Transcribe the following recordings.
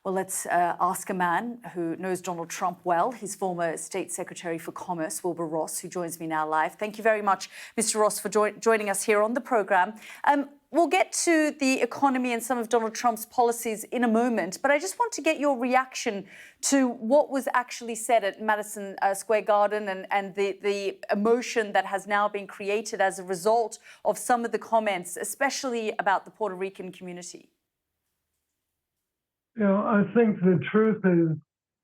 Well, let's ask a man who knows Donald Trump well. He's former State Secretary for Commerce, Wilbur Ross, who joins me now live. Thank you very much, Mr. Ross, for joining us here on the programme. We'll get to the economy and some of Donald Trump's policies in a moment, but I just want to get your reaction to what was actually said at Madison Square Garden and the emotion that has now been created as a result of some of the comments, especially about the Puerto Rican community. You know, I think the truth is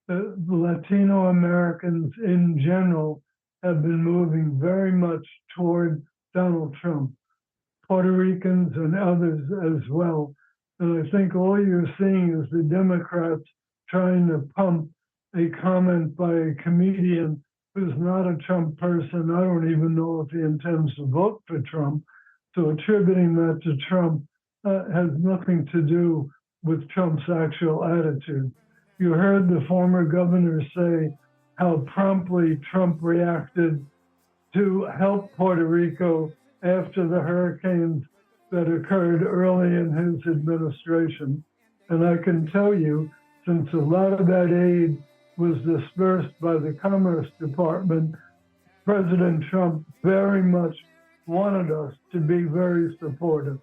that Latino Americans in general have been moving very much toward Donald Trump, Puerto Ricans and others as well. And I think all you're seeing is the Democrats trying to pump a comment by a comedian who's not a Trump person. I don't even know if he intends to vote for Trump. So attributing that to Trump has nothing to do with Trump's actual attitude. You heard the former governor say how promptly Trump reacted to help Puerto Rico after the hurricanes that occurred early in his administration. And I can tell you, since a lot of that aid was dispersed by the Commerce Department, President Trump very much wanted us to be very supportive.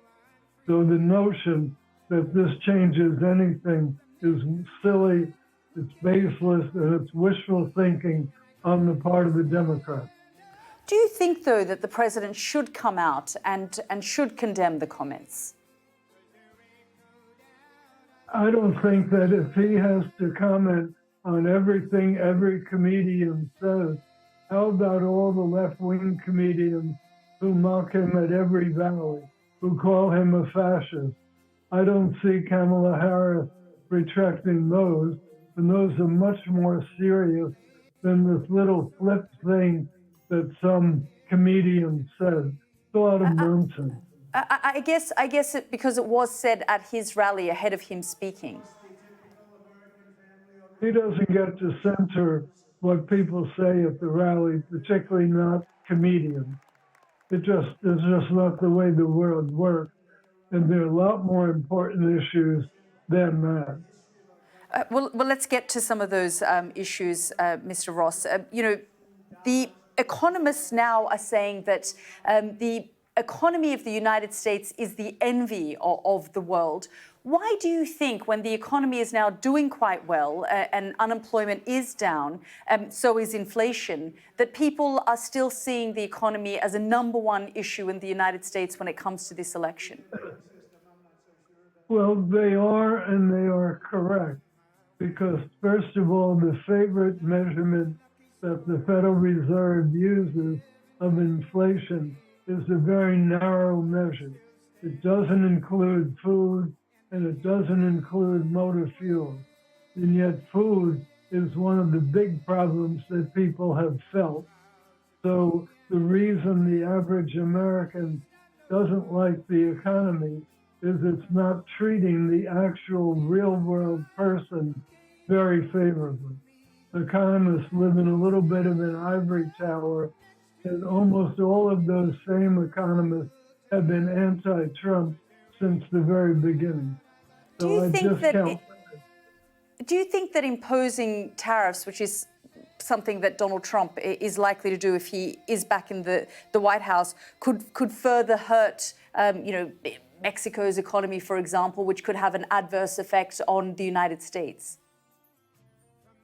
So the notion that this changes anything is silly, it's baseless, and it's wishful thinking on the part of the Democrats. Do you think, though, that the president should come out and should condemn the comments? I don't think that if he has to comment on everything every comedian says, how about all the left-wing comedians who mock him at every rally, who call him a fascist? I don't see Kamala Harris retracting those, and those are much more serious than this little flip thing that some comedian said. It's a lot of nonsense. I guess because it was said at his rally ahead of him speaking. He doesn't get to censor what people say at the rally, particularly not comedians. It's just not the way the world works. And there are a lot more important issues than that. Well, let's get to some of those issues, Mr. Ross. You know, the economists now are saying that the economy of the United States is the envy of the world. Why do you think, when the economy is now doing quite well and unemployment is down, so is inflation, that people are still seeing the economy as a #1 issue in the United States when it comes to this election? Well, they are, and they are correct, because first of all, the favorite measurement that the Federal Reserve uses of inflation is a very narrow measure. It doesn't include food, and it doesn't include motor fuel. And yet food is one of the big problems that people have felt. So the reason the average American doesn't like the economy is it's not treating the actual real-world person very favorably. Economists live in a little bit of an ivory tower, and almost all of those same economists have been anti-Trump since the very beginning. Do you think that imposing tariffs, which is something that Donald Trump is likely to do if he is back in the White House, could further hurt, Mexico's economy, for example, which could have an adverse effect on the United States?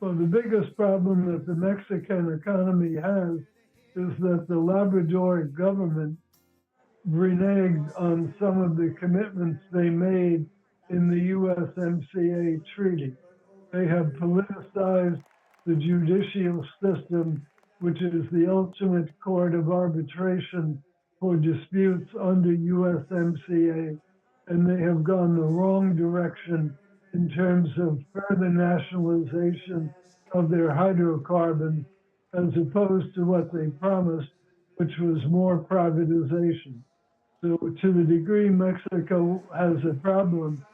Well, the biggest problem that the Mexican economy has is that the Labrador government reneged on some of the commitments they made in the USMCA treaty. They have politicized the judicial system, which is the ultimate court of arbitration for disputes under USMCA, and they have gone the wrong direction in terms of further nationalization of their hydrocarbons, as opposed to what they promised, which was more privatization. So to the degree Mexico has a problem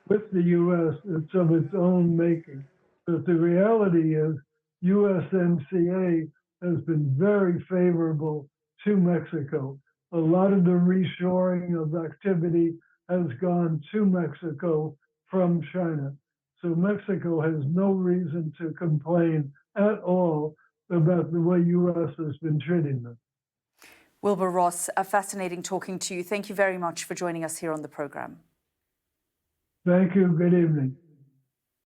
with the U.S., it's of its own making. But the reality is USMCA has been very favorable to Mexico. A lot of the reshoring of activity has gone to Mexico from China. So Mexico has no reason to complain at all about the way U.S. has been treating them. Wilbur Ross, fascinating talking to you. Thank you very much for joining us here on the program. Thank you. Good evening.